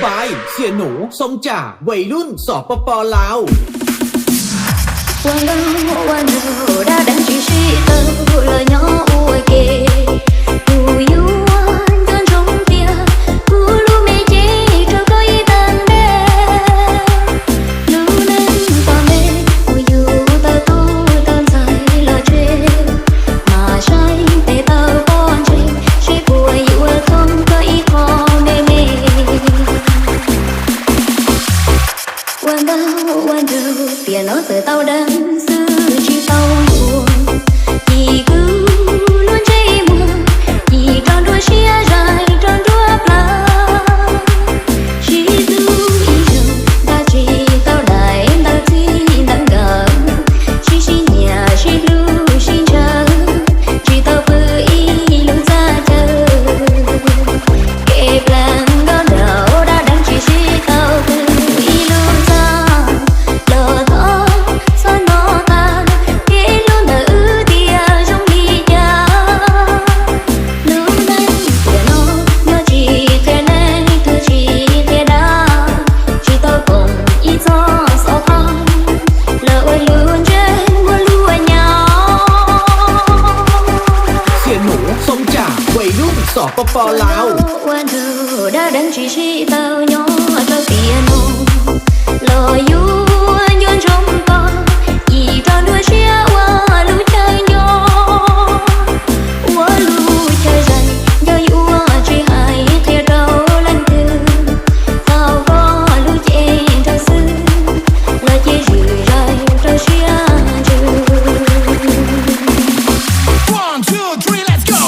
บายเสียหนูทรงจ่าวัยรุ่นสปปลาววันđầu đã đánh chỉ suy tư lời nhỏ ua kề u yêu đơn trong tia u lu mê chế cho có ý tan đê lu nên ta mê u yêu ta tu tan dài là chê mà trái tê tao con chê chê của yêu không có ý khó mê mêวันđầu tiền nó từ tao đếnสปปลาว วันđầu đã đánh chỉ suy tao nhỏ tao piano lời yêu nhơn trong con chỉ tròn đuôi chia qua lũ chơi nhỏ qua lũ chơi dày do yêu chỉ hai thiệt đâu lần thứ tao có lũ chơi cho xứ lời chơi rủi rai cho chia trừ 1, 2, 3, let's go.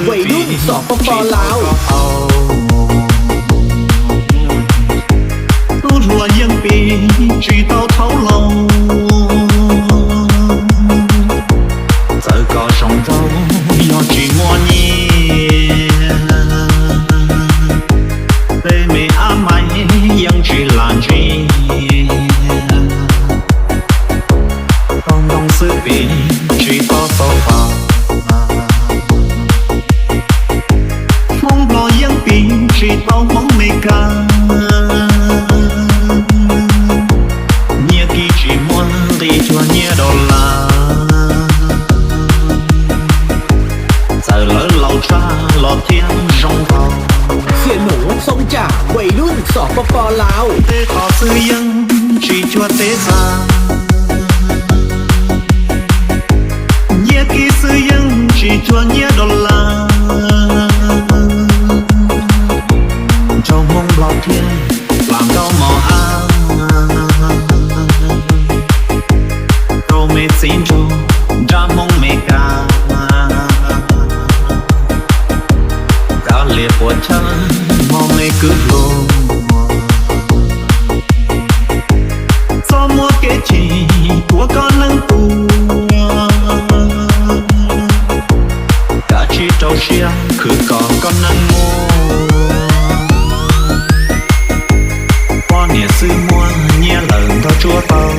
วัยรุ่นสปปลาว 都若硬币直到头颅，这个上头要寂寞年，北美阿麦养只蓝鸡，东东四边直到头发。梦落硬币直到梦没干。cho nhé đô la giờ lỡ lâu cha lọt thiên rong vào เสียหนูทรงจากวัยรุ่นสปปลาว tê khó sư dân chỉ cho tê xa nhé ký sư dân chỉ cho nhé đô la trong mong lọt thiên làm đâu mò ăn mê xin cho ra mong mê ca đã liệt của chân mong mê cứ luôn do mua cái chỉ của con nâng tù cả chi trâu xia cứ còn con nâng mua qua nhà sư mua nhé lần thao chúa tao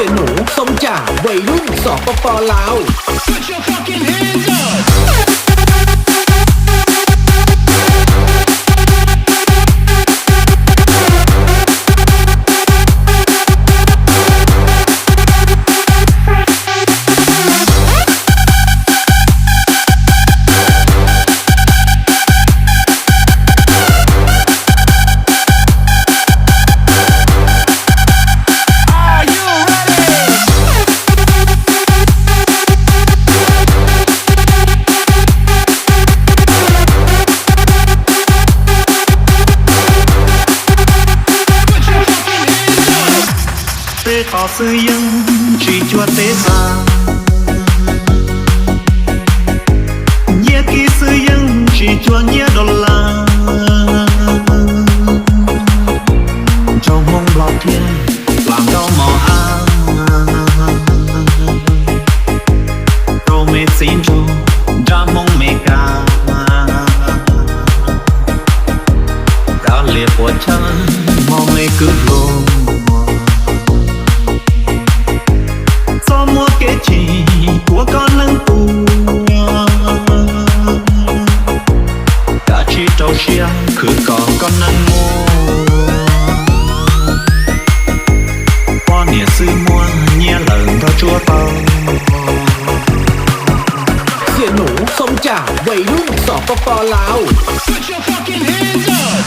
เสียหนูทรงจากวัยรุ่นสปปลาว Put your fucking hands up. họ sư dân chỉ cho tế xa nhé ký sư dân chỉ cho nhé đô la trong mong lọt thiên làm đâu mò ăn rồi mê xin cho ra mong mê ca đã liệt của chân mong mê cứ luôn mua cái chỉ của con nâng tù cả chi trâu xia cứ còn con nâng mua qua nhà sư mua nhé lần thao chúa tao เสียหนูทรงจากวัยรุ่นสปปลาว Put your fucking hands up.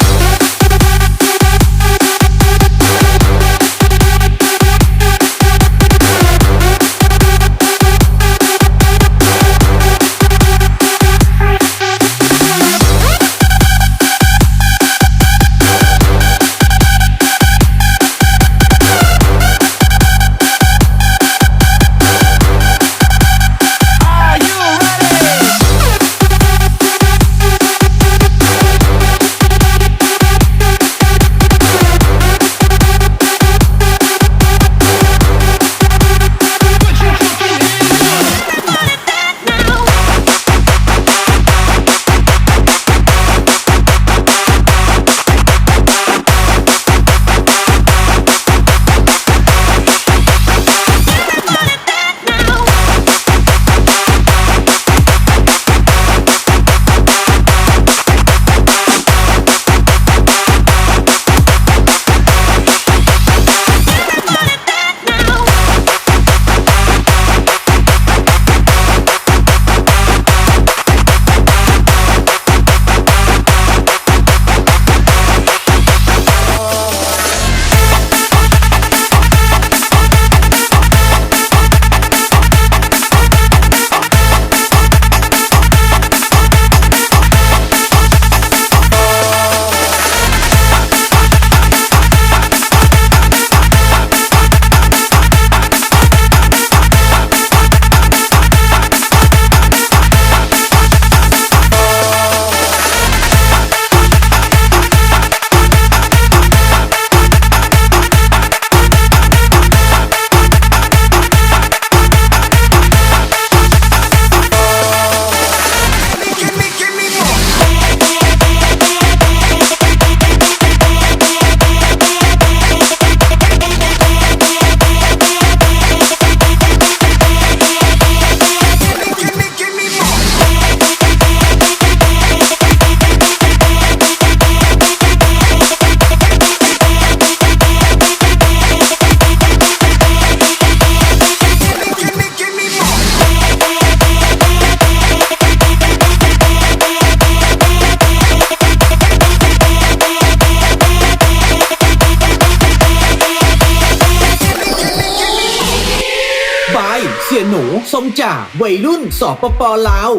เสียหนูส้มจ่าวัยรุ่นสปปลาว